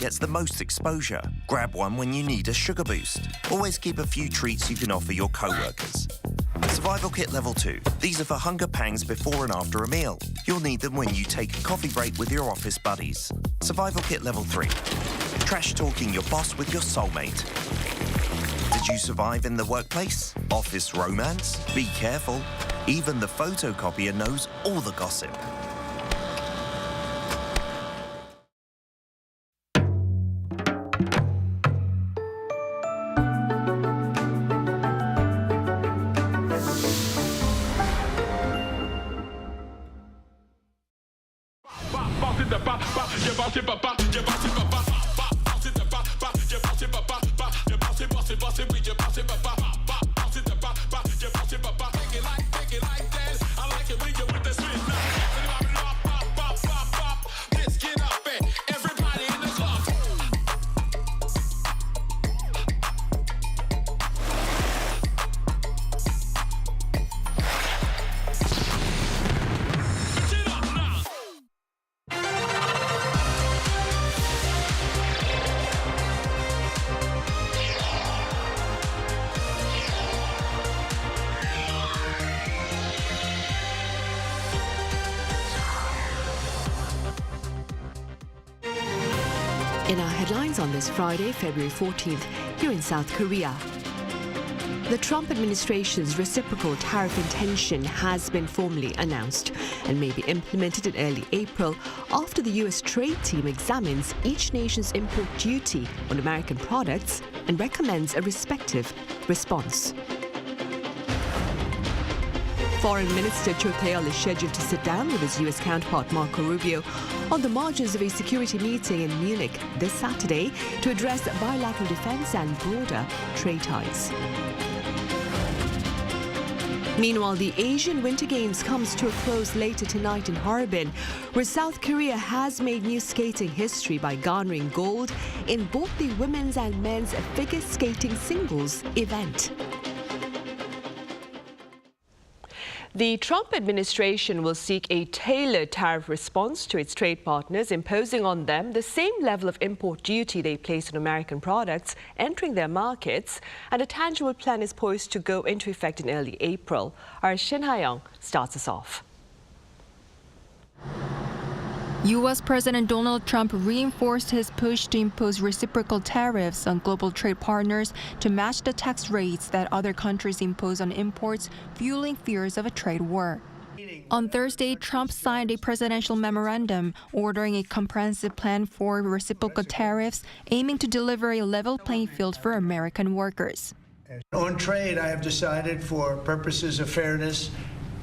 gets the most exposure. Grab one when you need a sugar boost. Always keep a few treats you can offer your co-workers. Survival Kit Level 2. These are for hunger pangs before and after a meal. You'll need them when you take a coffee break with your office buddies. Survival Kit Level 3. Trash talking your boss with your soulmate. Did you survive in the workplace? Office romance? Be careful. Even the photocopier knows all the gossip. In our headlines on this Friday, February 14th, here in South Korea. The Trump administration's reciprocal tariff intention has been formally announced and may be implemented in early April after the U.S. trade team examines each nation's import duty on American products and recommends a respective response. Foreign Minister Cho Tae-yeol is scheduled to sit down with his U.S. counterpart Marco Rubio on the margins of a security meeting in Munich this Saturday to address bilateral defense and broader trade ties. Meanwhile, the Asian Winter Games comes to a close later tonight in Harbin, where South Korea has made new skating history by garnering gold in both the women's and men's figure skating singles event. The Trump administration will seek a tailored tariff response to its trade partners, imposing on them the same level of import duty they place on American products entering their markets, and a tangible plan is poised to go into effect in early April. Our Shin Ha-young starts us off. U.S. President Donald Trump reinforced his push to impose reciprocal tariffs on global trade partners to match the tax rates that other countries impose on imports, fueling fears of a trade war. On Thursday, Trump signed a presidential memorandum ordering a comprehensive plan for reciprocal tariffs, aiming to deliver a level playing field for American workers. On trade, I have decided, for purposes of fairness,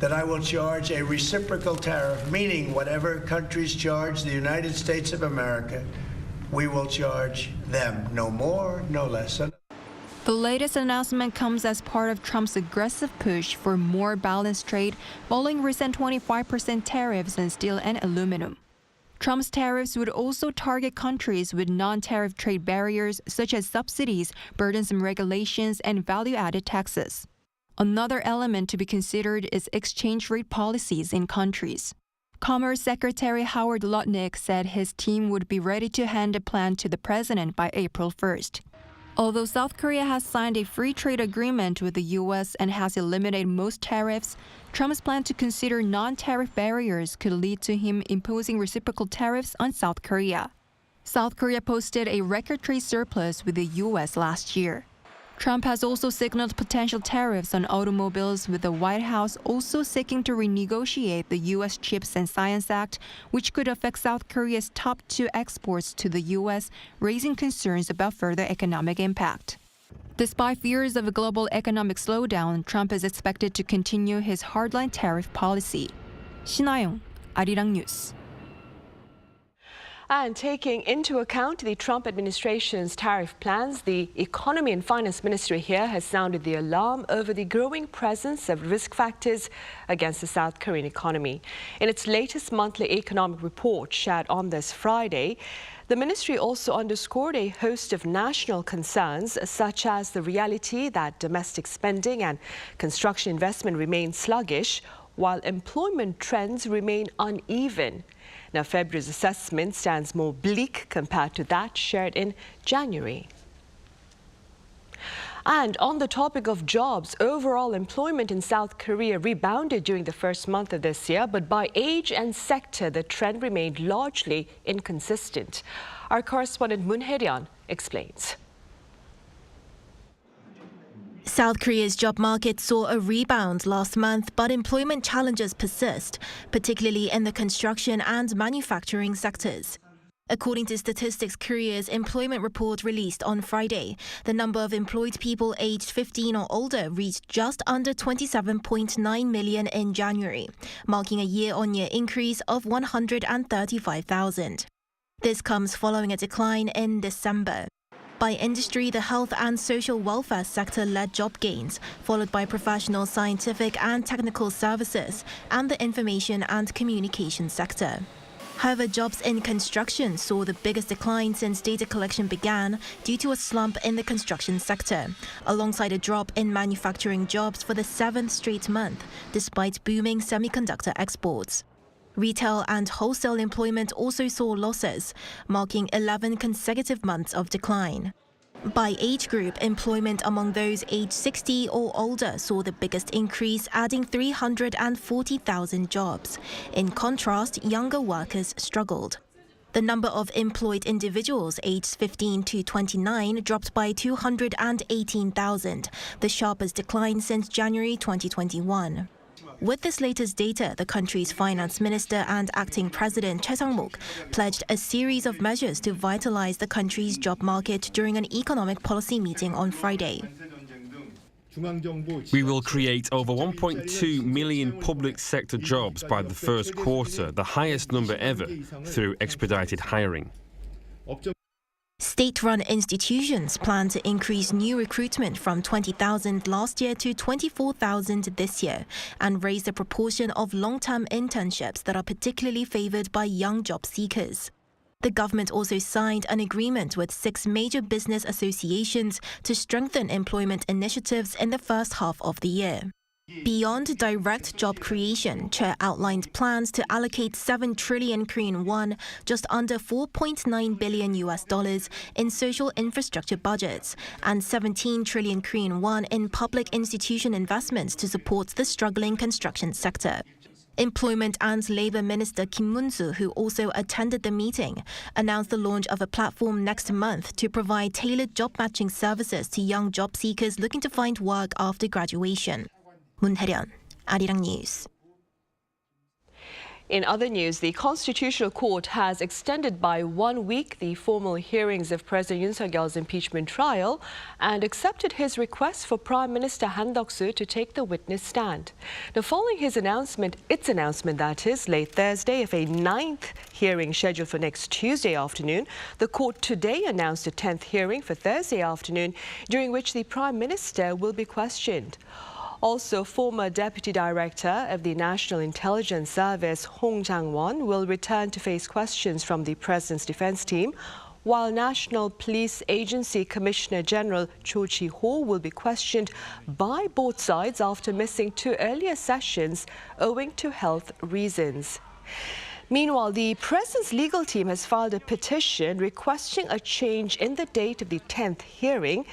that I will charge a reciprocal tariff, meaning whatever countries charge the United States of America, we will charge them, no more, no less. The latest announcement comes as part of Trump's aggressive push for more balanced trade following recent 25% tariffs on steel and aluminum. Trump's tariffs would also target countries with non-tariff trade barriers such as subsidies, burdensome regulations, and value-added taxes. Another element to be considered is exchange rate policies in countries. Commerce Secretary Howard Lutnick said his team would be ready to hand a plan to the president by April 1st. Although South Korea has signed a free trade agreement with the U.S. and has eliminated most tariffs, Trump's plan to consider non-tariff barriers could lead to him imposing reciprocal tariffs on South Korea. South Korea posted a record trade surplus with the U.S. last year. Trump has also signaled potential tariffs on automobiles, with the White House also seeking to renegotiate the U.S. Chips and Science Act, which could affect South Korea's top two exports to the U.S., raising concerns about further economic impact. Despite fears of a global economic slowdown, Trump is expected to continue his hardline tariff policy. Shin Ha-young, Arirang News. And taking into account the Trump administration's tariff plans, the Economy and Finance Ministry here has sounded the alarm over the growing presence of risk factors against the South Korean economy. In its latest monthly economic report shared on this Friday, the ministry also underscored a host of national concerns, such as the reality that domestic spending and construction investment remain sluggish, while employment trends remain uneven. Now, February's assessment stands more bleak compared to that shared in January. And on the topic of jobs, overall employment in South Korea rebounded during the first month of this year, but by age and sector, the trend remained largely inconsistent. Our correspondent Moon Hae-ryun explains. South Korea's job market saw a rebound last month, but employment challenges persist, particularly in the construction and manufacturing sectors. According to Statistics Korea's employment report released on Friday, the number of employed people aged 15 or older reached just under 27.9 million in January, marking a year-on-year increase of 135,000. This comes following a decline in December. By industry, the health and social welfare sector led job gains, followed by professional, scientific and technical services and the information and communication sector. However, jobs in construction saw the biggest decline since data collection began due to a slump in the construction sector, alongside a drop in manufacturing jobs for the 7th straight month, despite booming semiconductor exports. Retail and wholesale employment also saw losses, marking 11 consecutive months of decline. By age group, employment among those aged 60 or older saw the biggest increase, adding 340,000 jobs. In contrast, younger workers struggled. The number of employed individuals aged 15 to 29 dropped by 218,000, the sharpest decline since January 2021. With this latest data, the country's finance minister and acting president Choi Sang-mok pledged a series of measures to vitalize the country's job market during an economic policy meeting on Friday. We will create over 1.2 million public sector jobs by the first quarter, the highest number ever, through expedited hiring. State-run institutions plan to increase new recruitment from 20,000 last year to 24,000 this year and raise the proportion of long-term internships that are particularly favored by young job seekers. The government also signed an agreement with 6 major business associations to strengthen employment initiatives in the first half of the year. Beyond direct job creation, Choi outlined plans to allocate 7 trillion Korean won, just under $4.9 billion in social infrastructure budgets, and 17 trillion Korean won in public institution investments to support the struggling construction sector. Employment and Labour Minister Kim Mun-soo, who also attended the meeting, announced the launch of a platform next month to provide tailored job matching services to young job seekers looking to find work after graduation. Moon Hae-ryun, Arirang News. In other news, the Constitutional Court has extended by 1 week the formal hearings of President Yoon Suk-yeol's impeachment trial and accepted his request for Prime Minister Han Duck-soo to take the witness stand. Now, following his announcement, that is, late Thursday of a 9th hearing scheduled for next Tuesday afternoon, the court today announced a 10th hearing for Thursday afternoon, during which the Prime Minister will be questioned. Also, former Deputy Director of the National Intelligence Service, Hong Jang-won, will return to face questions from the President's defense team, while National Police Agency Commissioner General Cho Chi-ho will be questioned by both sides after missing 2 earlier sessions owing to health reasons. Meanwhile, the President's legal team has filed a petition requesting a change in the date of the 10th hearing,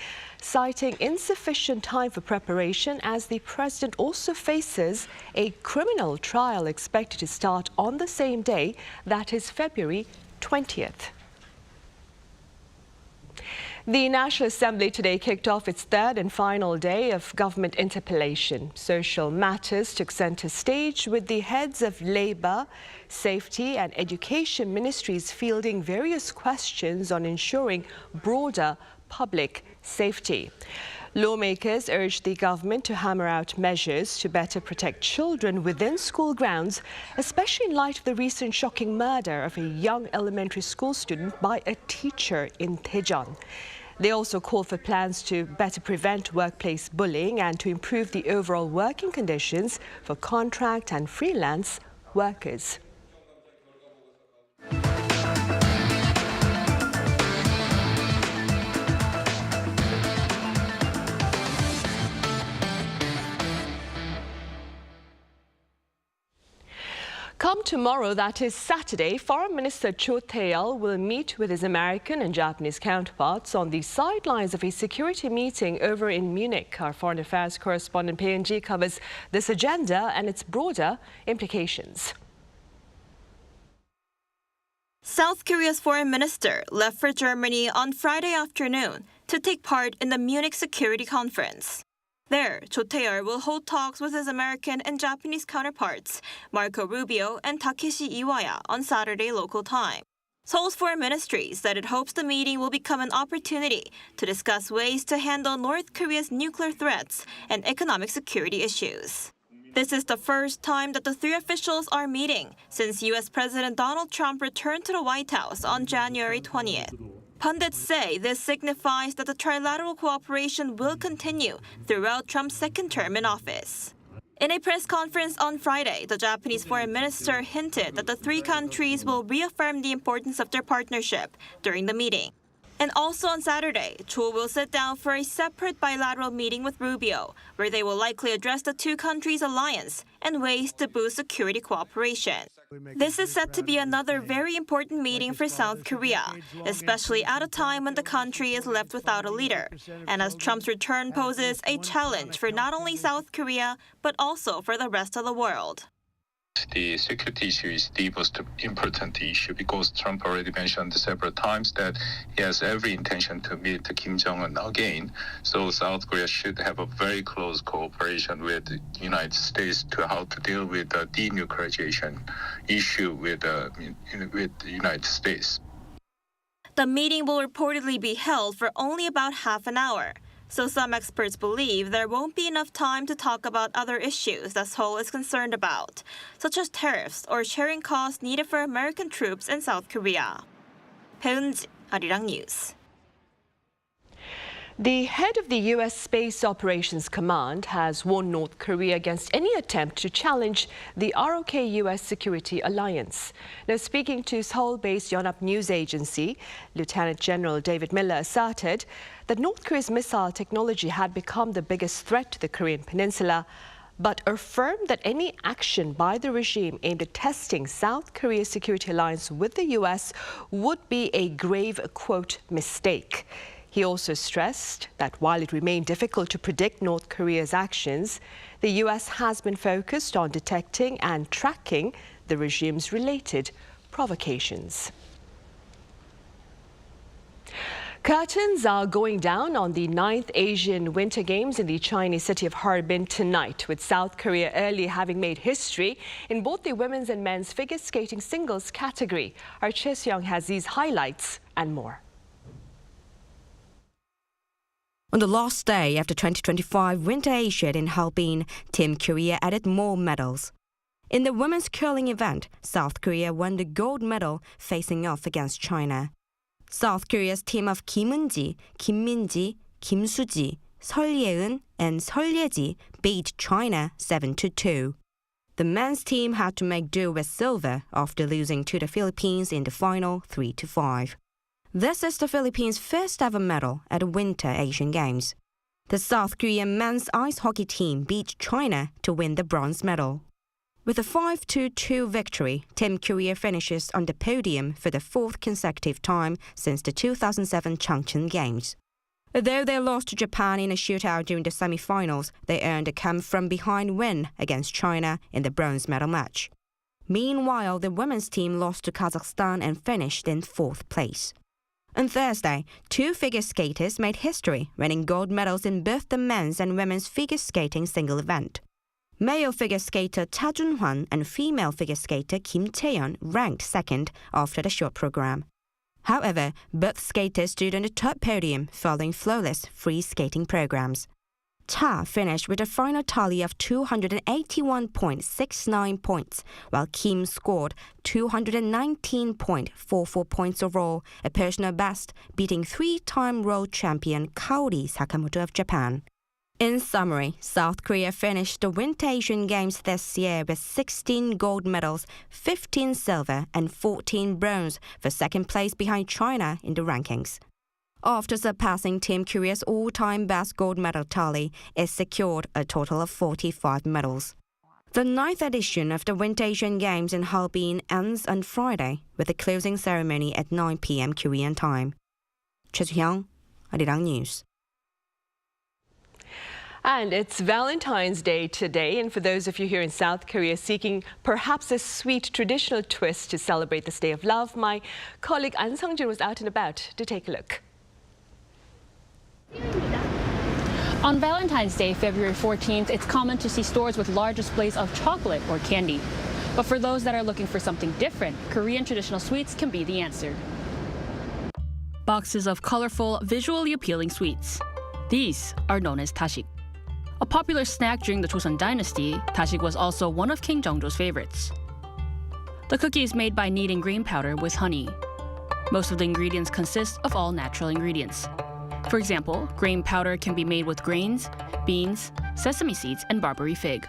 citing insufficient time for preparation as the President also faces a criminal trial expected to start on the same day, that is February 20th. The National Assembly today kicked off its 3rd and final day of government interpellation. Social matters took center stage with the heads of Labour, Safety and Education ministries fielding various questions on ensuring broader public safety. Lawmakers urged the government to hammer out measures to better protect children within school grounds, especially in light of the recent shocking murder of a young elementary school student by a teacher in Daejeon. They also called for plans to better prevent workplace bullying and to improve the overall working conditions for contract and freelance workers. Come tomorrow, that is Saturday, Foreign Minister Cho Tae-il will meet with his American and Japanese counterparts on the sidelines of a security meeting over in Munich. Our foreign affairs correspondent PNG covers this agenda and its broader implications. South Korea's foreign minister left for Germany on Friday afternoon to take part in the Munich Security Conference. There, Cho Tae-il will hold talks with his American and Japanese counterparts, Marco Rubio and Takeshi Iwaya, on Saturday local time. Seoul's foreign ministry said it hopes the meeting will become an opportunity to discuss ways to handle North Korea's nuclear threats and economic security issues. This is the first time that the three officials are meeting since U.S. President Donald Trump returned to the White House on January 20th. Pundits say this signifies that the trilateral cooperation will continue throughout Trump's second term in office. In a press conference on Friday, the Japanese foreign minister hinted that the three countries will reaffirm the importance of their partnership during the meeting. And also on Saturday, Cho will sit down for a separate bilateral meeting with Rubio, where they will likely address the two countries' alliance and ways to boost security cooperation. This is set to be another very important meeting for South Korea, especially at a time when the country is left without a leader, and as Trump's return poses a challenge for not only South Korea, but also for the rest of the world. The security issue is the most important issue because Trump already mentioned several times that he has every intention to meet Kim Jong-un again. So South Korea should have a very close cooperation with the United States to how to deal with the denuclearization issue with the United States. The meeting will reportedly be held for only about half an hour. So some experts believe there won't be enough time to talk about other issues that Seoul is concerned about, such as tariffs or sharing costs needed for American troops in South Korea. 배은지, Arirang News. The head of the U.S. Space Operations Command has warned North Korea against any attempt to challenge the ROK-U.S. security alliance. Now, speaking to Seoul-based Yonhap News Agency, Lieutenant General David Miller asserted that North Korea's missile technology had become the biggest threat to the Korean peninsula, but affirmed that any action by the regime aimed at testing South Korea's security alliance with the U.S. would be a grave, quote, mistake. He also stressed that while it remained difficult to predict North Korea's actions, the U.S. has been focused on detecting and tracking the regime's related provocations. Curtains are going down on the 9th Asian Winter Games in the Chinese city of Harbin tonight, with South Korea earlier having made history in both the women's and men's figure skating singles category. Our Choi Seong has these highlights and more. On the last day of the 2025 Winter Asian in Harbin, Team Korea added more medals. In the women's curling event, South Korea won the gold medal facing off against China. South Korea's team of Kim Eun-ji, Kim Min-ji, Kim Su-ji, Seol Ye-eun and Seol Ye-ji beat China 7-2. The men's team had to make do with silver after losing to the Philippines in the final 3-5. This is the Philippines' first ever medal at the Winter Asian Games. The South Korean men's ice hockey team beat China to win the bronze medal. With a 5-2 victory, Team Korea finishes on the podium for the fourth consecutive time since the 2007 Changchun Games. Though they lost to Japan in a shootout during the semi-finals, they earned a come-from-behind win against China in the bronze medal match. Meanwhile, the women's team lost to Kazakhstan and finished in fourth place. On Thursday, two figure skaters made history, winning gold medals in both the men's and women's figure skating single event. Male figure skater Ta Jun-hwan and female figure skater Kim Tae-yeon ranked second after the short program. However, both skaters stood on the top podium following flawless free skating programs. Ta finished with a final tally of 281.69 points, while Kim scored 219.44 points overall, a personal best, beating three-time world champion Kaori Sakamoto of Japan. In summary, South Korea finished the Winter Asian Games this year with 16 gold medals, 15 silver and 14 bronze, for second place behind China in the rankings. After surpassing Team Korea's all-time best gold medal tally, it secured a total of 45 medals. The 9th edition of the Winter Asian Games in Harbin ends on Friday with a closing ceremony at 9 p.m. Korean time. Choi Hyung, Arirang News. And it's Valentine's Day today, and for those of you here in South Korea seeking perhaps a sweet traditional twist to celebrate this day of love, my colleague An Sung-jin was out and about to take a look. On Valentine's Day, February 14th, it's common to see stores with large displays of chocolate or candy. But for those that are looking for something different, Korean traditional sweets can be the answer. Boxes of colorful, visually appealing sweets. These are known as Dasik. A popular snack during the Joseon dynasty, Dasik was also one of King Jeongjo's favorites. The cookie is made by kneading grain powder with honey. Most of the ingredients consist of all natural ingredients. For example, grain powder can be made with grains, beans, sesame seeds, and barberry fig.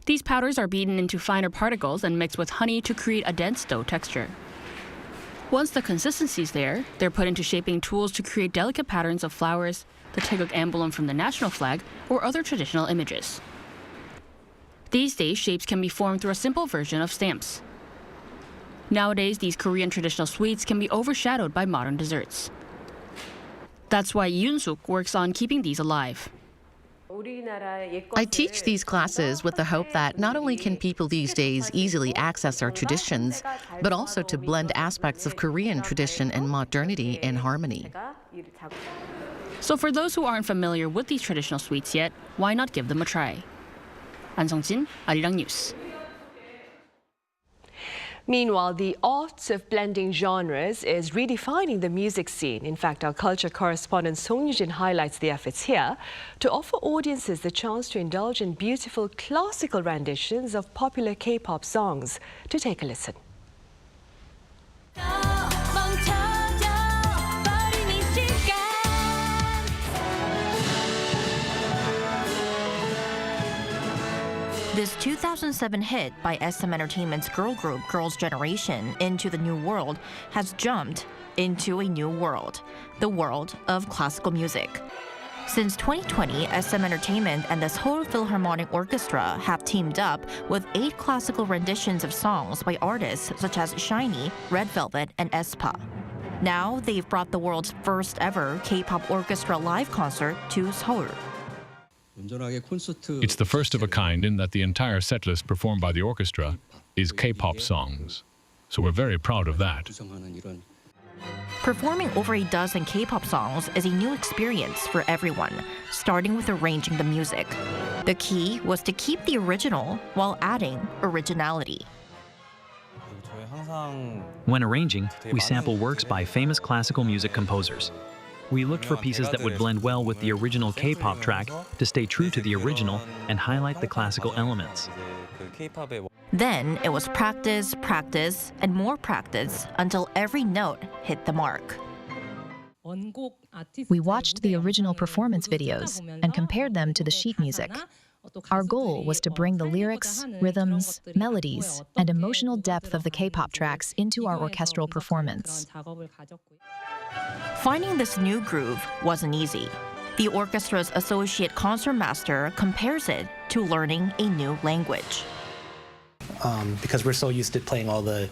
These powders are beaten into finer particles and mixed with honey to create a dense dough texture. Once the consistency is there, they're put into shaping tools to create delicate patterns of flowers, the Taeguk emblem from the national flag, or other traditional images. These days, shapes can be formed through a simple version of stamps. Nowadays, these Korean traditional sweets can be overshadowed by modern desserts. That's why Yoon works on keeping these alive. I teach these classes with the hope that not only can people these days easily access our traditions, but also to blend aspects of Korean tradition and modernity in harmony. So for those who aren't familiar with these traditional sweets yet, why not give them a try? An Sung-jin, Arirang News. Meanwhile, the art of blending genres is redefining the music scene. In fact, our culture correspondent Song Yoo-jin highlights the efforts here to offer audiences the chance to indulge in beautiful classical renditions of popular K-pop songs. To take a listen. This 2007 hit by SM Entertainment's girl group Girls' Generation, Into the New World, has jumped into a new world, the world of classical music. Since 2020, SM Entertainment and the Seoul Philharmonic Orchestra have teamed up with 8 classical renditions of songs by artists such as SHINee, Red Velvet, and aespa. Now they've brought the world's first ever K-pop orchestra live concert to Seoul. It's the first of a kind in that the entire setlist performed by the orchestra is K-pop songs. So we're very proud of that. Performing over a dozen K-pop songs is a new experience for everyone, starting with arranging the music. The key was to keep the original while adding originality. When arranging, we sample works by famous classical music composers. We looked for pieces that would blend well with the original K-pop track to stay true to the original and highlight the classical elements. Then it was practice, practice, and more practice until every note hit the mark. We watched the original performance videos and compared them to the sheet music. Our goal was to bring the lyrics, rhythms, melodies, and emotional depth of the K-pop tracks into our orchestral performance. Finding this new groove wasn't easy. The orchestra's associate concertmaster compares it to learning a new language. Because we're so used to playing all the,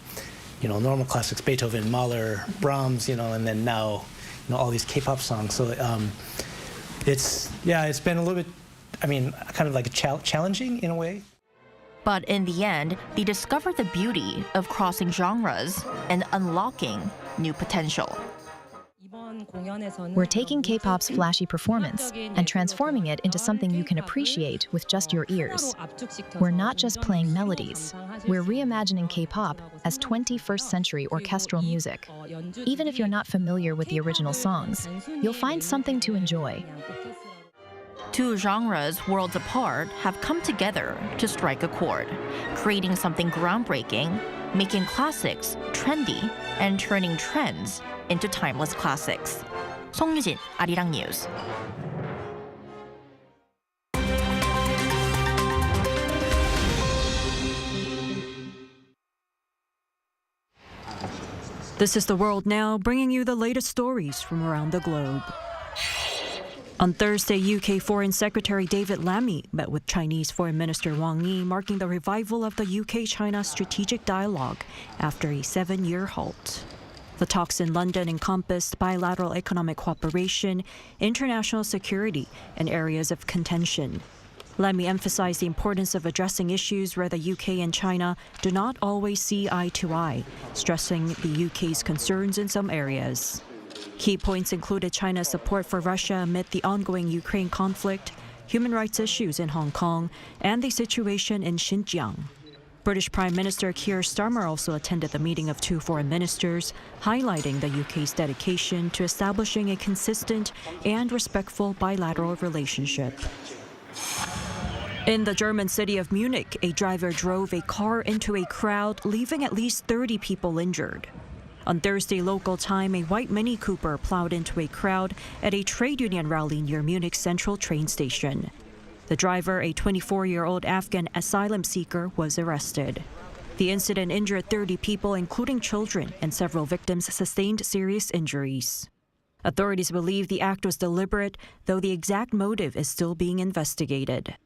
normal classics, Beethoven, Mahler, Brahms, and then now, all these K-pop songs. So it's been a little bit, kind of like challenging in a way. But in the end, they discovered the beauty of crossing genres and unlocking new potential. We're taking K-pop's flashy performance and transforming it into something you can appreciate with just your ears. We're not just playing melodies. We're reimagining K-pop as 21st century orchestral music. Even if you're not familiar with the original songs, you'll find something to enjoy. Two genres worlds apart have come together to strike a chord, creating something groundbreaking, making classics trendy, and turning trends into timeless classics. Song Yoo-jin, Arirang News. This is The World Now, bringing you the latest stories from around the globe. On Thursday, UK Foreign Secretary David Lammy met with Chinese Foreign Minister Wang Yi, marking the revival of the UK-China strategic dialogue after a 7-year halt. The talks in London encompassed bilateral economic cooperation, international security, and areas of contention. Lammy emphasized the importance of addressing issues where the UK and China do not always see eye to eye, stressing the UK's concerns in some areas. Key points included China's support for Russia amid the ongoing Ukraine conflict, human rights issues in Hong Kong, and the situation in Xinjiang. British Prime Minister Keir Starmer also attended the meeting of two foreign ministers, highlighting the UK's dedication to establishing a consistent and respectful bilateral relationship. In the German city of Munich, a driver drove a car into a crowd, leaving at least 30 people injured. On Thursday local time, a white Mini Cooper plowed into a crowd at a trade union rally near Munich's central train station. The driver, a 24-year-old Afghan asylum seeker, was arrested. The incident injured 30 people, including children, and several victims sustained serious injuries. Authorities believe the act was deliberate, though the exact motive is still being investigated.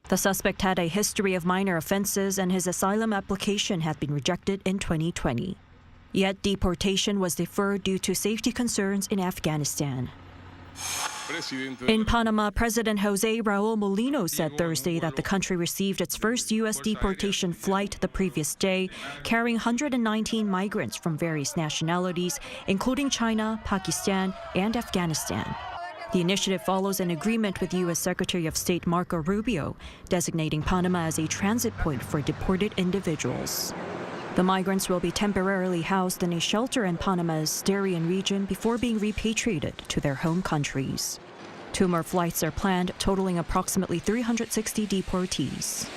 The suspect had a history of minor offenses, and his asylum application had been rejected in 2020. Yet deportation was deferred due to safety concerns in Afghanistan. In Panama, President Jose Raul Molino said Thursday that the country received its first U.S. deportation flight the previous day, carrying 119 migrants from various nationalities, including China, Pakistan, and Afghanistan. The initiative follows an agreement with U.S. Secretary of State Marco Rubio, designating Panama as a transit point for deported individuals. The migrants will be temporarily housed in a shelter in Panama's Darien region before being repatriated to their home countries. 2 more flights are planned, totaling approximately 360 deportees.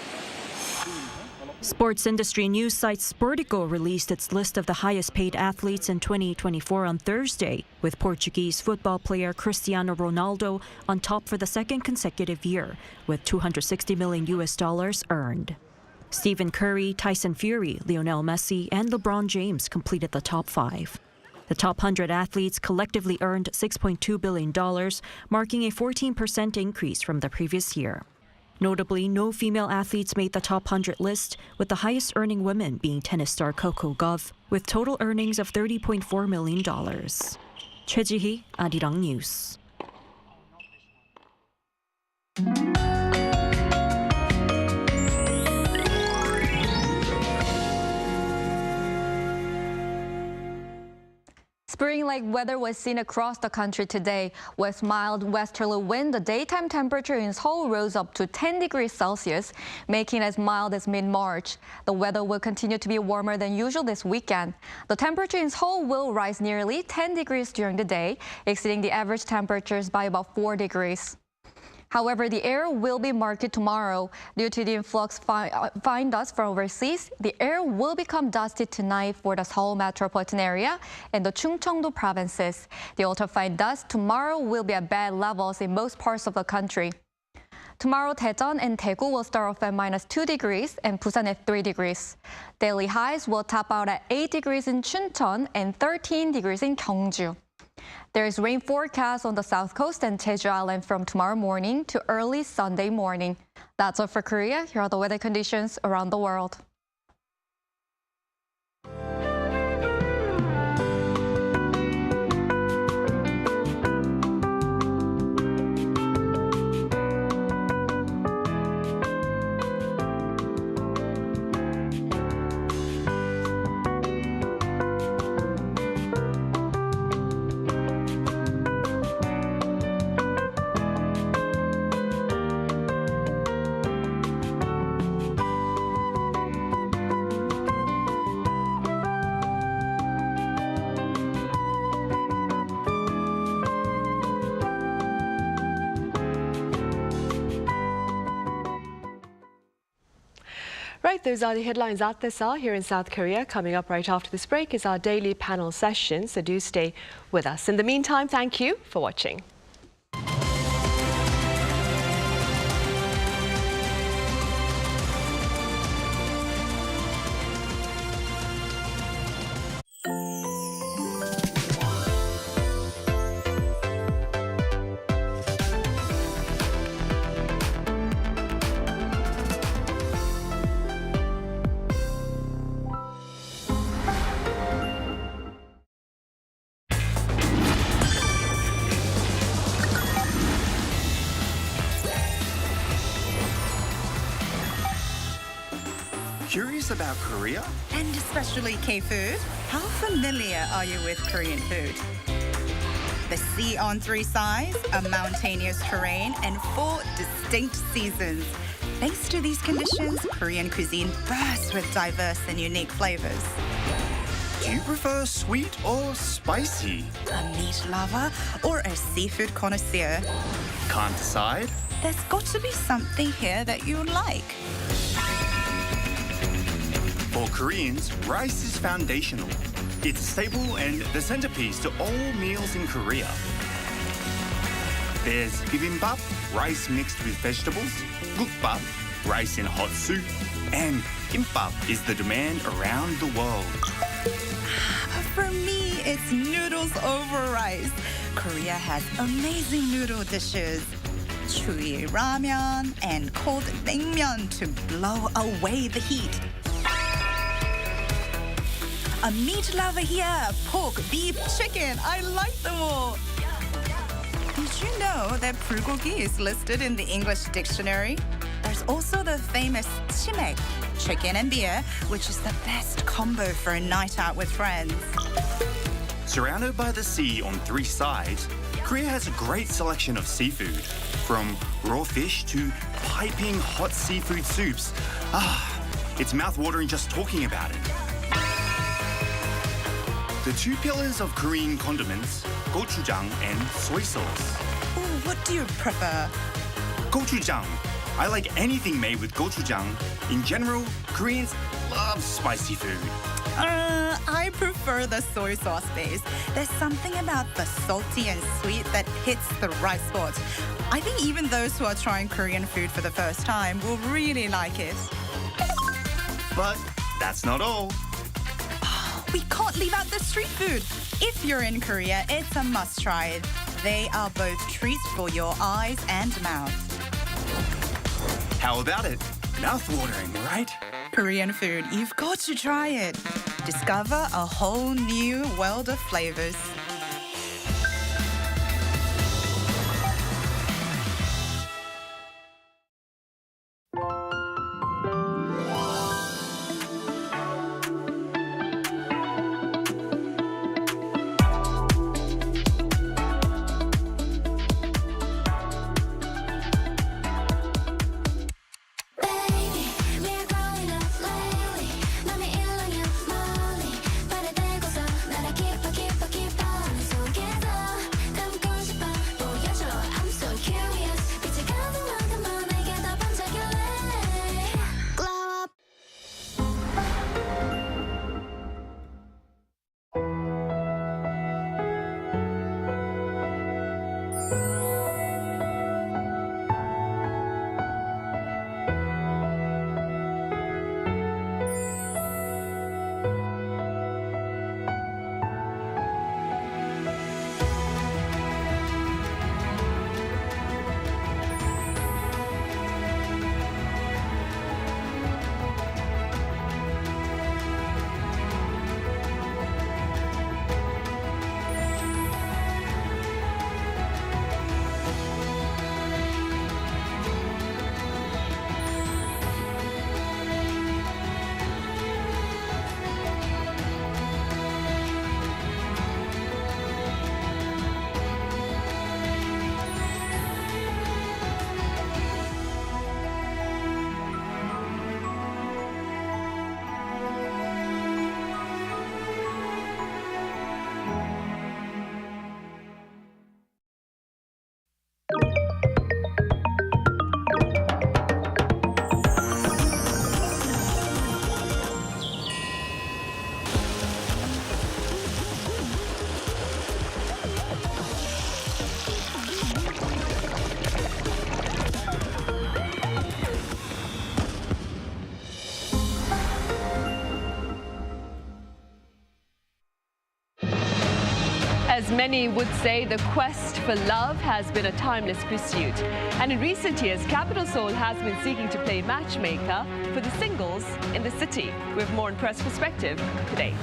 Sports industry news site Sportico released its list of the highest-paid athletes in 2024 on Thursday, with Portuguese football player Cristiano Ronaldo on top for the second consecutive year, with $260 million earned. Stephen Curry, Tyson Fury, Lionel Messi, and LeBron James completed the top 5. The top 100 athletes collectively earned $6.2 billion, marking a 14% increase from the previous year. Notably, no female athletes made the top 100 list, with the highest-earning women being tennis star Coco Gauff, with total earnings of $30.4 million. Choi Ji-hee, Arirang News. Spring-like weather was seen across the country today. With mild westerly wind, the daytime temperature in Seoul rose up to 10 degrees Celsius, making it as mild as mid-March. The weather will continue to be warmer than usual this weekend. The temperature in Seoul will rise nearly 10 degrees during the day, exceeding the average temperatures by about 4 degrees. However, the air will be murky tomorrow. Due to the influx fine dust from overseas, the air will become dusty tonight for the Seoul metropolitan area and the Chungcheongdo provinces. The ultrafine dust tomorrow will be at bad levels in most parts of the country. Tomorrow, Daejeon and Daegu will start off at -2 degrees and Busan at 3 degrees. Daily highs will top out at 8 degrees in Chuncheon and 13 degrees in Gyeongju. There is rain forecast on the south coast and Jeju Island from tomorrow morning to early Sunday morning. That's all for Korea. Here are the weather conditions around the world. Right, those are the headlines at this hour here in South Korea. Coming up right after this break is our daily panel session, so do stay with us. In the meantime, thank you for watching. curious about Korea? And especially K-food? How familiar are you with Korean food? The sea on three sides, a mountainous terrain, and 4 distinct seasons. Thanks to these conditions, Korean cuisine bursts with diverse and unique flavors. Do you prefer sweet or spicy? A meat lover or a seafood connoisseur? Can't decide? There's got to be something here that you like. For Koreans, rice is foundational. It's a staple and the centerpiece to all meals in Korea. There's bibimbap, rice mixed with vegetables, gukbap, rice in hot soup, and kimbap is the demand around the world. For me, it's noodles over rice. Korea has amazing noodle dishes. Chuy ramen and cold naengmyeon to blow away the heat. A meat lover here, pork, beef, chicken, I like them all. Did you know that bulgogi is listed in the English dictionary? There's also the famous chimek, chicken and beer, which is the best combo for a night out with friends. Surrounded by the sea on 3 sides, Korea has a great selection of seafood, from raw fish to piping hot seafood soups. It's mouth-watering just talking about it. The 2 pillars of Korean condiments, gochujang and soy sauce. Ooh, what do you prefer? Gochujang. I like anything made with gochujang. In general, Koreans love spicy food. I prefer the soy sauce base. There's something about the salty and sweet that hits the right spot. I think even those who are trying Korean food for the first time will really like it. But that's not all. We can't leave out the street food. If you're in Korea, it's a must-try. They are both treats for your eyes and mouth. How about it? Mouth-watering, right? Korean food, you've got to try it. Discover a whole new world of flavors. As many would say, the quest for love has been a timeless pursuit. And in recent years, Capital Seoul has been seeking to play matchmaker for the singles in the city. We have more on Press Perspective today.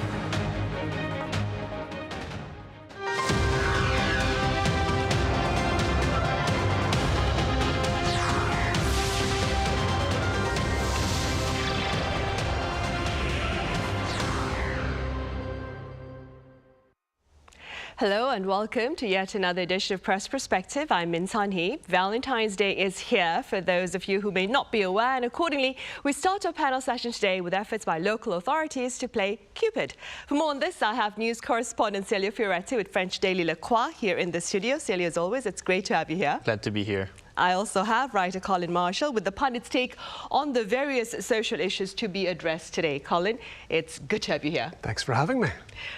Hello and welcome to yet another edition of Press Perspective. I'm Min San-hee. Valentine's Day is here for those of you who may not be aware, and accordingly, we start our panel session today with efforts by local authorities to play Cupid. For more on this, I have news correspondent Celia Fioretti with French daily Le Croix here in the studio. Celia, as always, it's great to have you here. Glad to be here. I also have writer Colin Marshall with the pundit's take on the various social issues to be addressed today. Colin, it's good to have you here. Thanks for having me.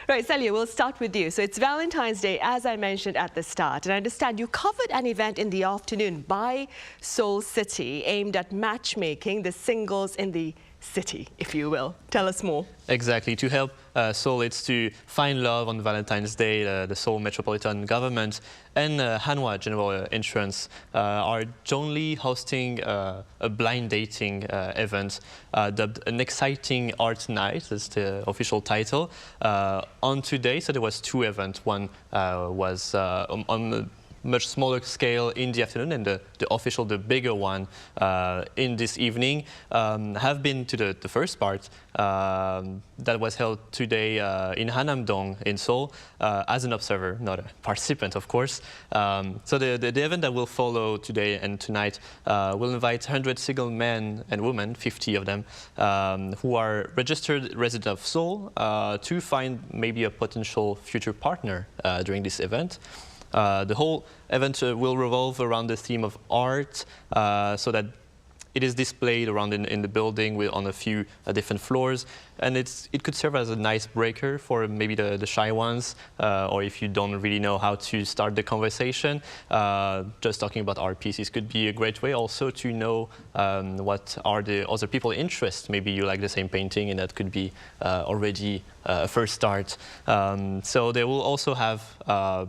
Right, Celia, we'll start with you. So it's Valentine's Day, as I mentioned at the start, and I understand you covered an event in the afternoon by Seoul City aimed at matchmaking the singles in the city, if you will. Tell us more. Exactly. To help Seoul, it's to find love on Valentine's Day. The Seoul Metropolitan Government and Hanwha General Insurance are jointly hosting a blind dating event dubbed an exciting art night. That's the official title. On today, so there was two events. One was on a much smaller scale in the afternoon, and the bigger one in this evening. Have been to the first part that was held today in Hanam-dong in Seoul as an observer, not a participant, of course. So the event that will follow today and tonight will invite 100 single men and women, 50 of them, who are registered residents of Seoul to find maybe a potential future partner during this event. The whole event will revolve around the theme of art, so that it is displayed around in the building on a few different floors, and it could serve as a nice breaker for maybe the shy ones, or if you don't really know how to start the conversation. Just talking about art pieces could be a great way also to know what are the other people's interests. Maybe you like the same painting, and that could be already a first start. So they will also have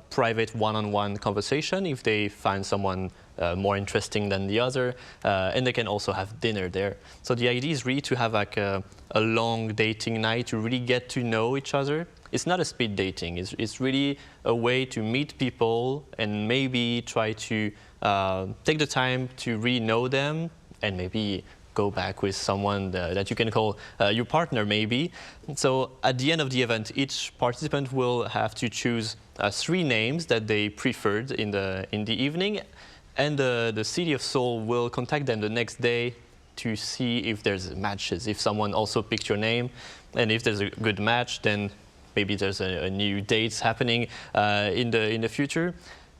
private one-on-one conversation if they find someone more interesting than the other, and they can also have dinner there. So the idea is really to have like a long dating night to really get to know each other. It's not a speed dating. It's really a way to meet people and maybe try to take the time to really know them and maybe go back with someone that you can call your partner maybe. So at the end of the event, each participant will have to choose 3 names that they preferred in the evening. And the city of Seoul will contact them the next day to see if there's matches, if someone also picked your name. And if there's a good match, then maybe there's a new dates happening in the future.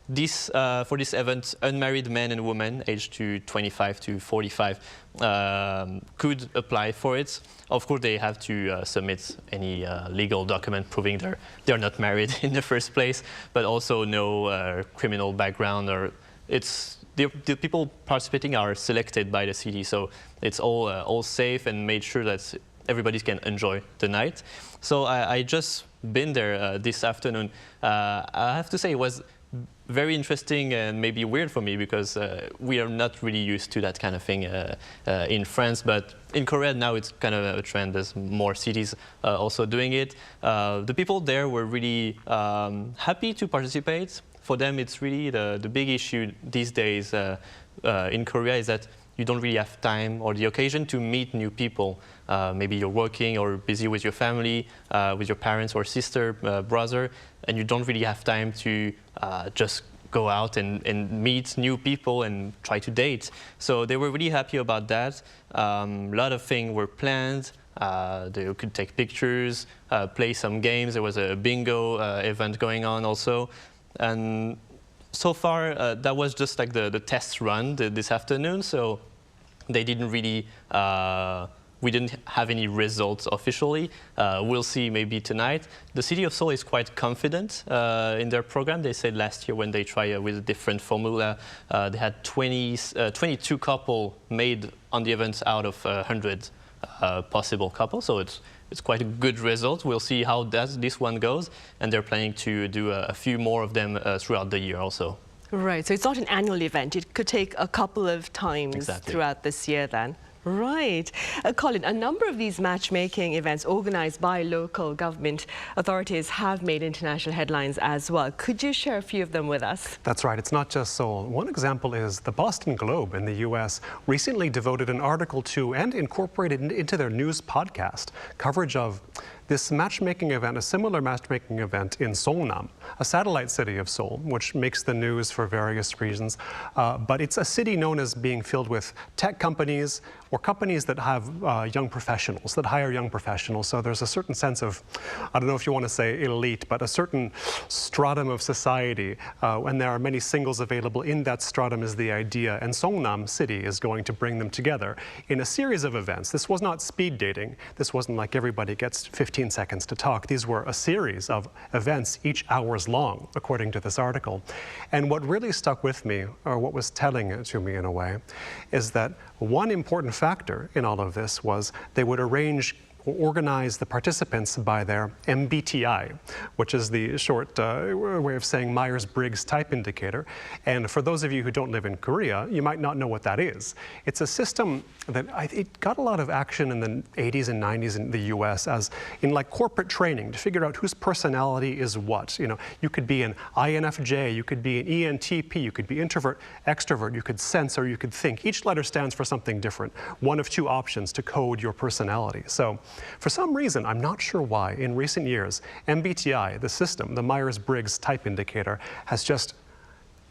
For this event, unmarried men and women aged to 25 to 45 could apply for it. Of course, they have to submit any legal document proving they're not married in the first place, but also no criminal background, or the people participating are selected by the city, so it's all safe and made sure that everybody can enjoy the night. So I just been there this afternoon. I have to say it was very interesting and maybe weird for me, because we are not really used to that kind of thing in France, but in Korea now it's kind of a trend. There's more cities also doing it. The people there were really happy to participate. For them, it's really the big issue these days in Korea is that you don't really have time or the occasion to meet new people. Maybe you're working or busy with your family, with your parents or sister, brother, and you don't really have time to just go out and meet new people and try to date. So they were really happy about that. A lot of things were planned. They could take pictures, play some games. There was a bingo event going on also. And so far, that was just like the test run this afternoon. So they didn't really, we didn't have any results officially. We'll see maybe tonight. The city of Seoul is quite confident in their program. They said last year when they tried with a different formula, they had 22 couples made on the events out of 100 possible couples. So it's quite a good result. We'll see how this one goes, and they're planning to do a few more of them throughout the year also. Right, so it's not an annual event. It could take a couple of times throughout this year then. Right. Colin, a number of these matchmaking events organized by local government authorities have made international headlines as well. Could you share a few of them with us? That's right. It's not just Seoul. One example is the Boston Globe in the U.S. recently devoted an article to and incorporated into their news podcast coverage of this matchmaking event, a similar matchmaking event in Seongnam, a satellite city of Seoul, which makes the news for various reasons. But it's a city known as being filled with tech companies or companies that have young professionals, that hire young professionals. So there's a certain sense of, I don't know if you want to say elite, but a certain stratum of society. And there are many singles available in that stratum is the idea. And Seongnam City is going to bring them together in a series of events. This was not speed dating. This wasn't like everybody gets 15 seconds to talk. These were a series of events, each hours long, according to this article. And what really stuck with me, or what was telling to me in a way, is that one important factor in all of this was they would arrange or organize the participants by their MBTI, which is the short way of saying Myers-Briggs type indicator. And for those of you who don't live in Korea, you might not know what that is. It's a system that it got a lot of action in the 80s and 90s in the US as in like corporate training to figure out whose personality is what. You know, you could be an INFJ, you could be an ENTP, you could be introvert, extrovert, you could sense or you could think. Each letter stands for something different. One of two options to code your personality. So for some reason, I'm not sure why, in recent years, MBTI, the system, the Myers-Briggs type indicator, has just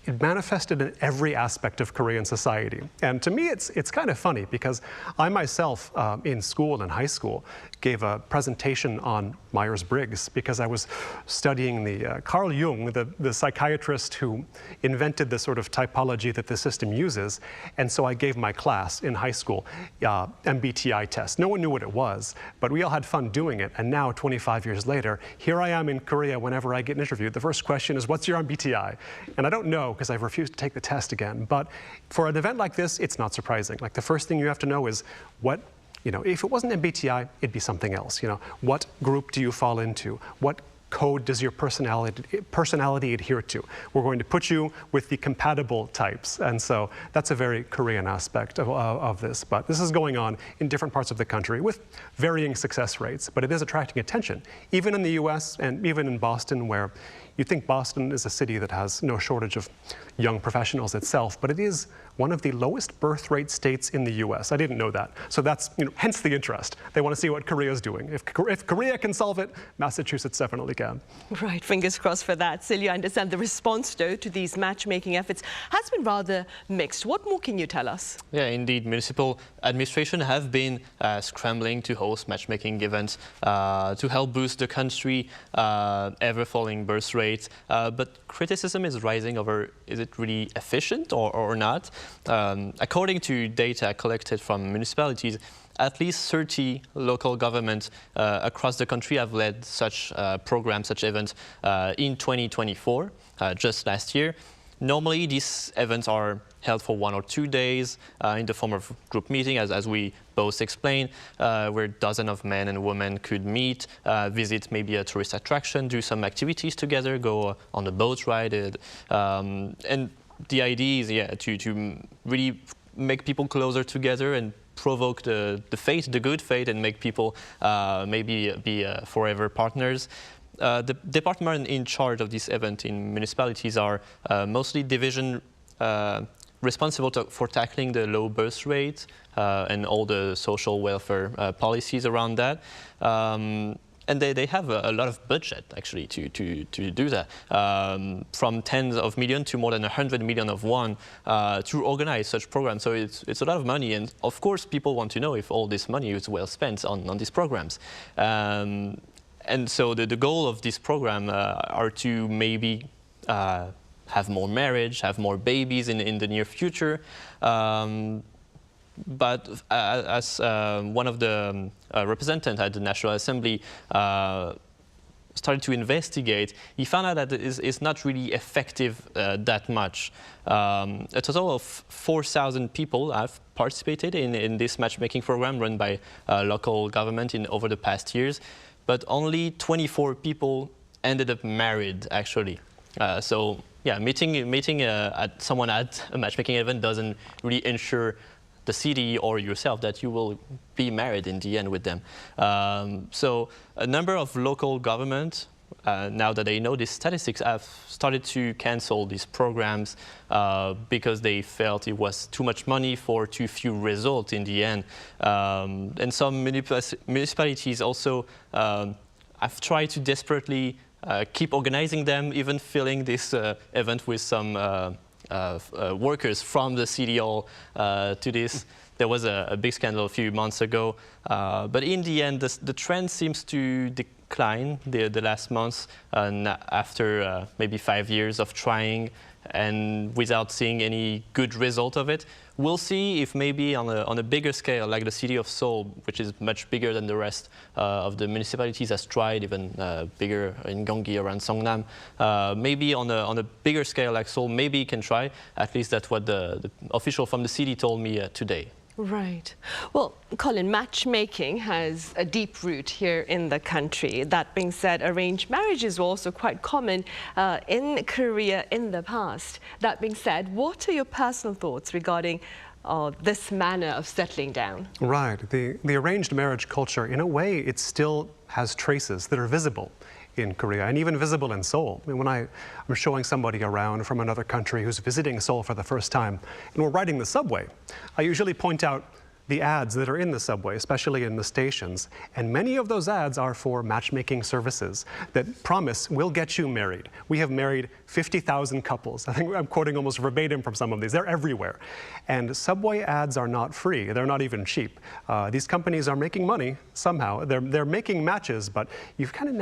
it manifested in every aspect of Korean society. And to me, it's kind of funny because I myself, in school and high school, gave a presentation on Myers-Briggs because I was studying the Carl Jung, the psychiatrist who invented the sort of typology that the system uses. And so I gave my class in high school MBTI test. No one knew what it was, but we all had fun doing it. And now, 25 years later, here I am in Korea whenever I get interviewed. The first question is, what's your MBTI? And I don't know because I've refused to take the test again. But for an event like this, it's not surprising. Like the first thing you have to know is what, you know, if it wasn't MBTI, it'd be something else. You know, what group do you fall into? What code does your personality adhere to? We're going to put you with the compatible types. And so that's a very Korean aspect of this. But this is going on in different parts of the country with varying success rates. But it is attracting attention, even in the US and even in Boston, where you think Boston is a city that has no shortage of young professionals itself, but it is one of the lowest birth rate states in the US. I didn't know that. So that's, you know, hence the interest. They want to see what Korea is doing. If Korea can solve it, Massachusetts definitely can. Right, fingers crossed for that. Celia, I understand the response, though, to these matchmaking efforts has been rather mixed. What more can you tell us? Yeah, indeed. Municipal administration have been scrambling to host matchmaking events to help boost the country ever-falling birth rate. But criticism is rising over, is it really efficient or not? According to data collected from municipalities, at least 30 local governments across the country have led such programs, such events in 2024, just last year. Normally, these events are held for 1 or 2 days in the form of group meeting, as we both explained, where dozens of men and women could meet, visit maybe a tourist attraction, do some activities together, go on a boat ride. And the idea is, yeah, to really make people closer together and provoke the fate, the good fate, and make people maybe be forever partners. The department in charge of this event in municipalities are mostly division responsible for tackling the low birth rate and all the social welfare policies around that. And they have a lot of budget, actually, to do that, from tens of millions to more than 100 million of won to organize such programs. So it's a lot of money. And of course, people want to know if all this money is well spent on these programs. And so the goal of this program are to maybe have more marriage, have more babies in the near future. But as one of the representatives at the National Assembly started to investigate, he found out that it's not really effective that much. A total of 4,000 people have participated in this matchmaking program run by local government over the past years, but only 24 people ended up married, actually. So yeah, meeting someone at a matchmaking event doesn't really ensure the city or yourself that you will be married in the end with them. So a number of local governments, now that they know these statistics, have started to cancel these programs because they felt it was too much money for too few results in the end. And some municipalities also I've tried to desperately keep organizing them, even filling this event with some workers from the city hall to this. There was a big scandal a few months ago, but in the end, the trend seems to decline the last months, and after maybe 5 years of trying and without seeing any good result of it. We'll see if maybe on a bigger scale, like the city of Seoul, which is much bigger than the rest of the municipalities, has tried, even bigger in Gyeonggi around Songnam. Maybe on a bigger scale like Seoul, maybe can try. At least that's what the official from the city told me today. Right. Well, Colin, matchmaking has a deep root here in the country. That being said, arranged marriages were also quite common in Korea in the past. That being said, what are your personal thoughts regarding this manner of settling down? Right. The arranged marriage culture, in a way, it still has traces that are visible in Korea and even visible in Seoul. I mean, when I'm showing somebody around from another country who's visiting Seoul for the first time and we're riding the subway, I usually point out the ads that are in the subway, especially in the stations. And many of those ads are for matchmaking services that promise we'll get you married. We have married 50,000 couples. I think I'm quoting almost verbatim from some of these. They're everywhere. And subway ads are not free. They're not even cheap. These companies are making money somehow. They're making matches, but you've kind of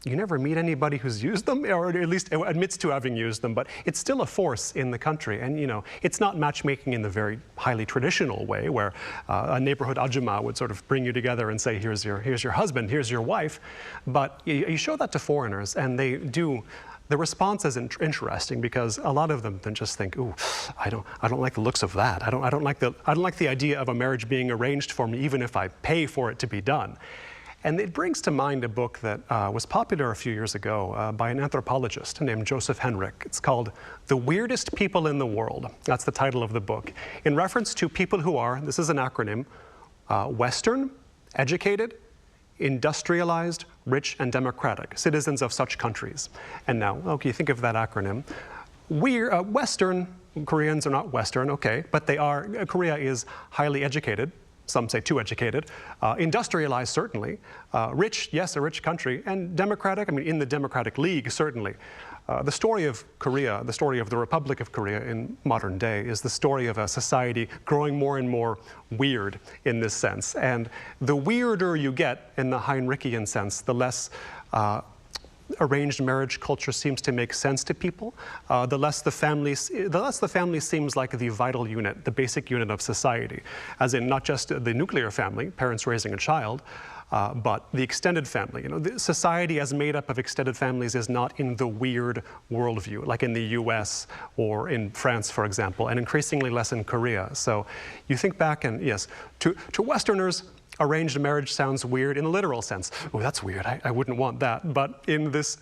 you never meet anybody who's used them, or at least admits to having used them, but it's still a force in the country. And, you know, it's not matchmaking in the very highly traditional way where a neighborhood ajumma would sort of bring you together and say, here's your husband, here's your wife. But you show that to foreigners, and they do. The response is interesting because a lot of them then just think, "Ooh, I don't like the looks of that. I don't like the idea of a marriage being arranged for me, even if I pay for it to be done." And it brings to mind a book that was popular a few years ago by an anthropologist named Joseph Henrich. It's called The Weirdest People in the World. That's the title of the book. In reference to people who are, this is an acronym, Western, educated, industrialized, rich, and democratic, citizens of such countries. And now, okay, you think of that acronym. We're Western, Koreans are not Western, okay, but they are, Korea is highly educated. Some say too educated, industrialized certainly, rich, yes, a rich country, and democratic, I mean, in the Democratic League, certainly. The story of Korea, the story of the Republic of Korea in modern day is the story of a society growing more and more weird in this sense. And the weirder you get in the Heinrichian sense, the less arranged marriage culture seems to make sense to people, the less the family seems like the vital unit, the basic unit of society, as in not just the nuclear family, parents raising a child, but the extended family. You know, the society as made up of extended families is not in the weird worldview, like in the U.S. or in France, for example, and increasingly less in Korea. So you think back, and yes, to Westerners, arranged marriage sounds weird in the literal sense. Oh, that's weird, I wouldn't want that. But in this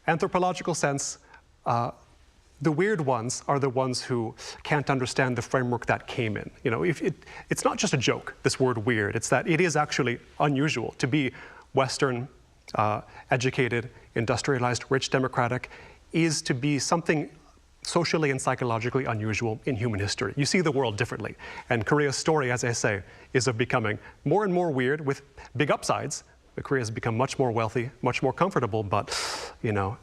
anthropological sense, the weird ones are the ones who can't understand the framework that came in. You know, it's not just a joke, this word weird. It's that it is actually unusual to be Western, educated, industrialized, rich, democratic, is to be something socially and psychologically unusual in human history. You see the world differently. And Korea's story, as I say, is of becoming more and more weird with big upsides. Korea has become much more wealthy, much more comfortable, but, you know,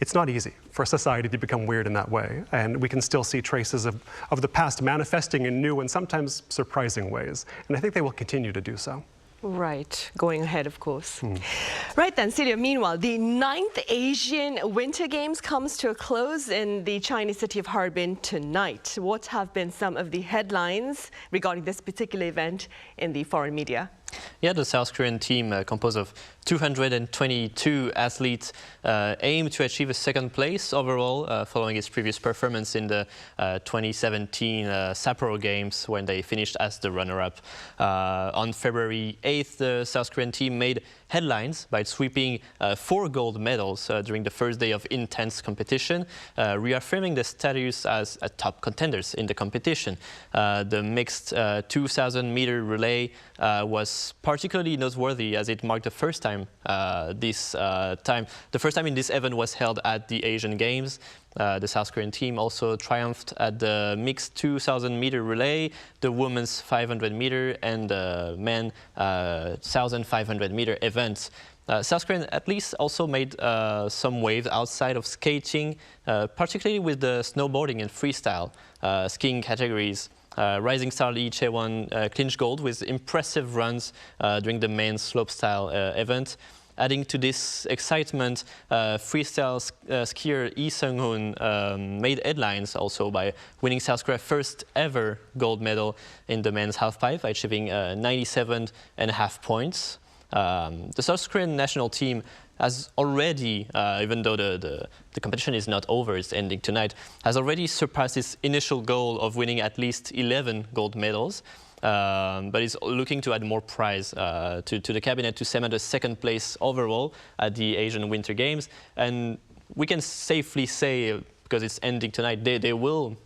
it's not easy for society to become weird in that way. And we can still see traces of the past manifesting in new and sometimes surprising ways. And I think they will continue to do so. Right, going ahead, of course. Right then, Celia, meanwhile, the 9th Asian Winter Games comes to a close in the Chinese city of Harbin tonight. What have been some of the headlines regarding this particular event in the foreign media? Yeah, the South Korean team, composed of 222 athletes, aim to achieve a second place overall following its previous performance in the 2017 Sapporo Games when they finished as the runner-up. On February 8th, the South Korean team made headlines by sweeping 4 gold medals during the first day of intense competition, reaffirming the status as top contenders in the competition. The mixed 2,000-meter relay was particularly noteworthy as it marked the first time the first time in this event was held at the Asian Games. The South Korean team also triumphed at the mixed 2,000-meter relay, the women's 500-meter, and the men 1,500-meter events. South Korea at least also made some waves outside of skating, particularly with the snowboarding and freestyle skiing categories. Rising star Lee Chae-won clinched gold with impressive runs during the men's slopestyle event. Adding to this excitement, freestyle skier Lee Seung-hoon made headlines also by winning South Korea's first ever gold medal in the men's halfpipe, achieving 97.5 points. The South Korean national team has already, even though the competition is not over, it's ending tonight, has already surpassed its initial goal of winning at least 11 gold medals. But is looking to add more prize to the cabinet to cement a second place overall at the Asian Winter Games. And we can safely say, because it's ending tonight, they will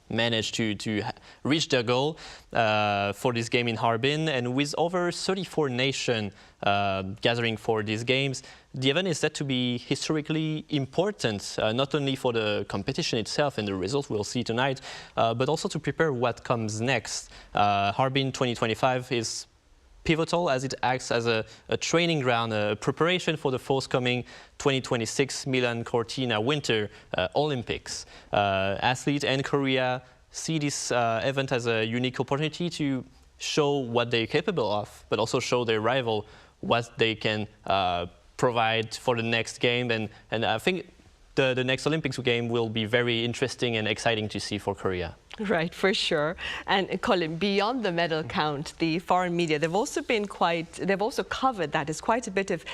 manage to reach their goal for this game in Harbin. And with over 34 nations gathering for these games, the event is set to be historically important, not only for the competition itself and the results we'll see tonight, but also to prepare what comes next. Harbin 2025 is pivotal as it acts as a training ground, a preparation for the forthcoming 2026 Milan Cortina Winter Olympics. Athletes and Korea see this event as a unique opportunity to show what they're capable of, but also show their rival what they can provide for the next game. And I think the next Olympics game will be very interesting and exciting to see for Korea. Right, for sure. And Colin, beyond the medal count, the foreign media, they've also covered that as quite a bit of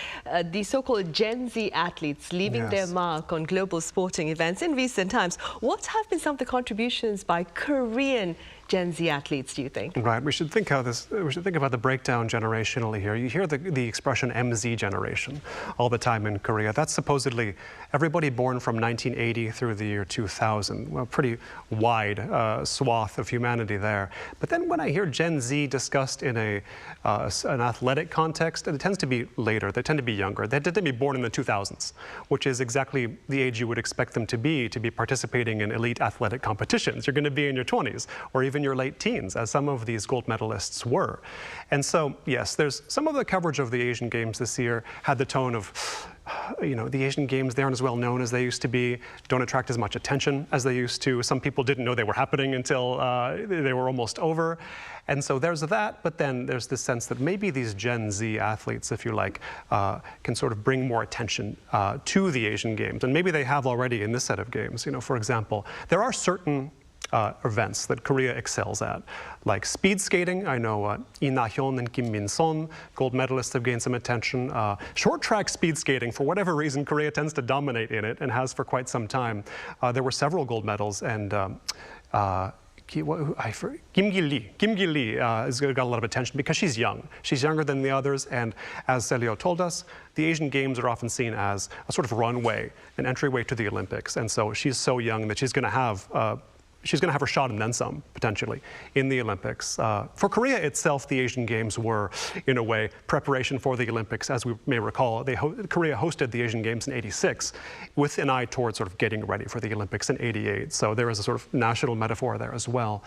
the so-called Gen Z athletes leaving their mark on global sporting events in recent times. What have been some of the contributions by Korean Gen Z athletes, do you think? Right. We should think about the breakdown generationally here. You hear the expression MZ generation all the time in Korea. That's supposedly everybody born from 1980 through the year 2000. Well, pretty wide swath of humanity there. But then when I hear Gen Z discussed in an athletic context, it tends to be later. They tend to be younger. They tend to be born in the 2000s, which is exactly the age you would expect them to be participating in elite athletic competitions. You're going to be in your 20s or even your late teens, as some of these gold medalists were. And so, yes, there's some of the coverage of the Asian Games this year had the tone of, the Asian Games, they aren't as well known as they used to be, don't attract as much attention as they used to. Some people didn't know they were happening until they were almost over. And so there's that, but then there's this sense that maybe these Gen Z athletes, if you like, can sort of bring more attention to the Asian Games. And maybe they have already in this set of games. For example, there are certain events that Korea excels at, like speed skating. I know Lee Na-hyun and Kim Min-son, gold medalists, have gained some attention. Short track speed skating, for whatever reason, Korea tends to dominate in it and has for quite some time. There were several gold medals, and Kim Gi-lee has got a lot of attention because she's young. She's younger than the others, and as Celio told us, the Asian Games are often seen as a sort of runway, an entryway to the Olympics. And so she's so young that she's going to have her shot and then some, potentially, in the Olympics. For Korea itself, the Asian Games were, in a way, preparation for the Olympics. As we may recall, Korea hosted the Asian Games in '86 with an eye towards sort of getting ready for the Olympics in '88. So there is a sort of national metaphor there as well.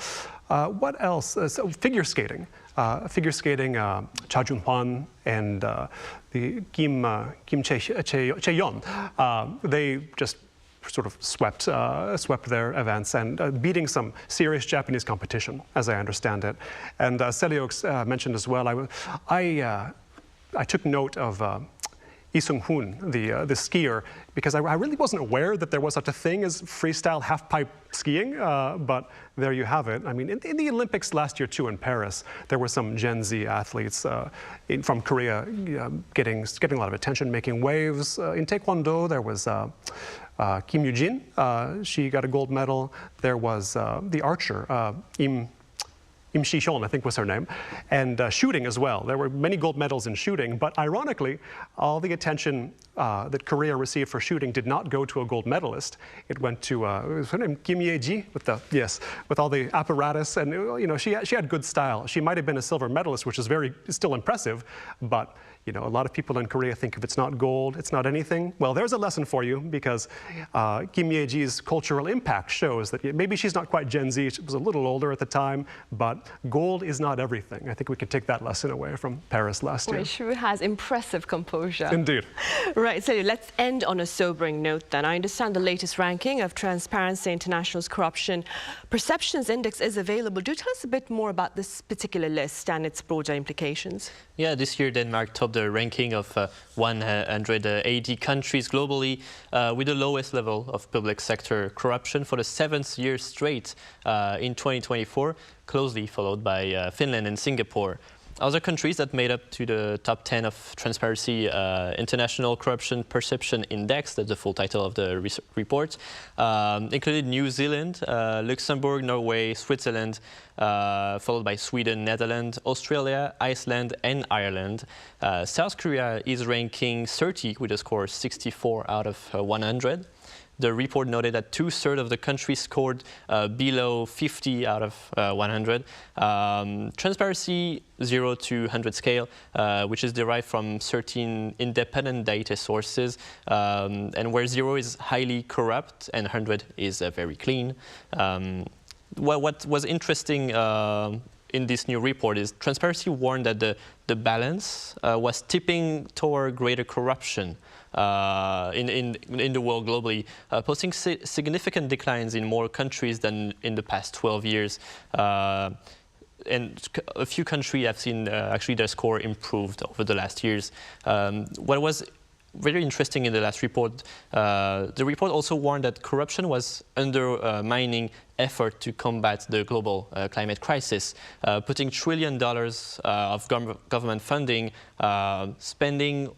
What else? So figure skating. Cha Jun-hwan and the Kim Chae-yeon, they just sort of swept their events and beating some serious Japanese competition, as I understand it. And Celio mentioned as well, I took note of Lee Seung-hoon, the skier, because I really wasn't aware that there was such a thing as freestyle half-pipe skiing, but there you have it. I mean, in the Olympics last year, too, in Paris, there were some Gen Z athletes from Korea getting a lot of attention, making waves. In Taekwondo, there was Kim Yoo-jin, she got a gold medal. There was the archer, Im Shi-hyun, I think was her name, and shooting as well. There were many gold medals in shooting, but ironically, all the attention that Korea received for shooting did not go to a gold medalist. It went to her name, Kim Ye-ji, with all the apparatus, and she had good style. She might have been a silver medalist, which is still impressive, but You know, a lot of people in Korea think if it's not gold, it's not anything. Well, there's a lesson for you, because Kim Ye-ji's cultural impact shows that maybe she's not quite Gen Z, she was a little older at the time, but gold is not everything. I think we could take that lesson away from Paris last year. Well, she has impressive composure. Indeed. Right, so let's end on a sobering note then. I understand the latest ranking of Transparency International's Corruption Perceptions Index is available. Do tell us a bit more about this particular list and its broader implications. Yeah, this year Denmark topped the ranking of 180 countries globally with the lowest level of public sector corruption for the 7th year straight in 2024, closely followed by Finland and Singapore. Other countries that made up to the top 10 of Transparency International Corruption Perception Index, that's the full title of the report, included New Zealand, Luxembourg, Norway, Switzerland, followed by Sweden, Netherlands, Australia, Iceland and Ireland. South Korea is ranking 30 with a score 64 out of 100. The report noted that 2/3 of the country scored below 50 out of 100. Transparency 0 to 100 scale, which is derived from 13 independent data sources, and where 0 is highly corrupt and 100 is very clean. What was interesting in this new report is Transparency warned that the balance was tipping toward greater corruption in the world globally, posting significant declines in more countries than in the past 12 years. And a few countries have seen actually their score improved over the last years. What was very interesting in the last report, the report also warned that corruption was undermining effort to combat the global climate crisis, putting $1 trillion of government funding, spending,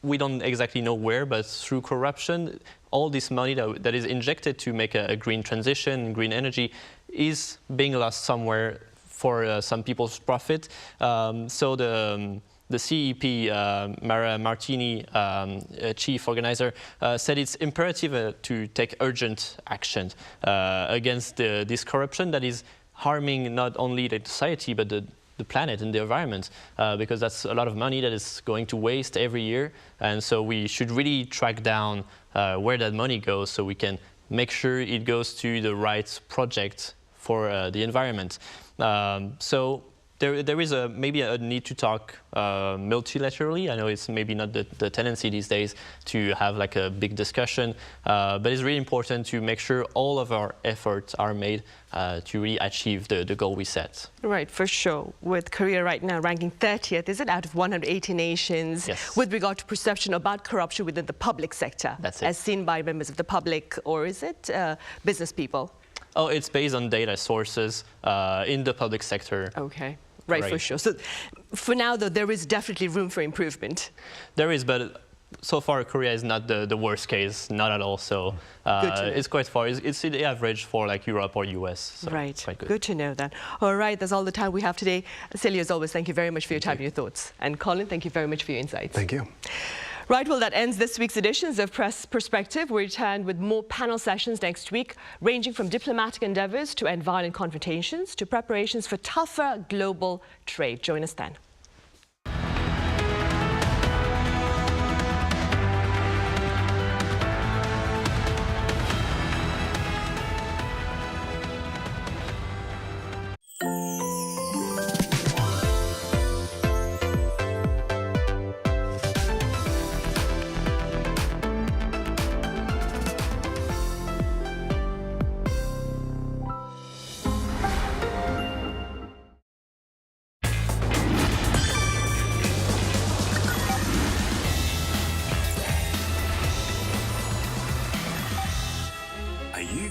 we don't exactly know where, but through corruption, all this money that is injected to make a green transition, green energy, is being lost somewhere for some people's profit. So the CEP, Mara Martini, chief organizer, said it's imperative to take urgent action against this corruption that is harming not only the society, but the planet and the environment, because that's a lot of money that is going to waste every year. And so we should really track down where that money goes so we can make sure it goes to the right project for the environment. So there is maybe a need to talk multilaterally. I know it's maybe not the tendency these days to have like a big discussion, but it's really important to make sure all of our efforts are made to really achieve the goal we set. Right, for sure. With Korea right now ranking 30th, is it out of 180 nations with regard to perception about corruption within the public sector, as seen by members of the public, or is it business people? Oh, it's based on data sources in the public sector. Okay. Right, for sure. So for now, though, there is definitely room for improvement. There is, but so far, Korea is not the worst case, not at all. So it's quite far. It's the average for like Europe or US. So right. Quite good. Good to know that. All right, that's all the time we have today. Celia, as always, thank you very much for your time and your thoughts. And Colin, thank you very much for your insights. Thank you. Right, well, that ends this week's editions of Press Perspective. We return with more panel sessions next week, ranging from diplomatic endeavours to end violent confrontations to preparations for tougher global trade. Join us then.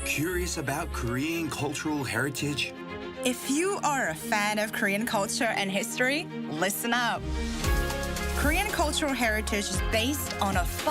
Curious about Korean cultural heritage? If you are a fan of Korean culture and history, listen up. Korean cultural heritage is based on a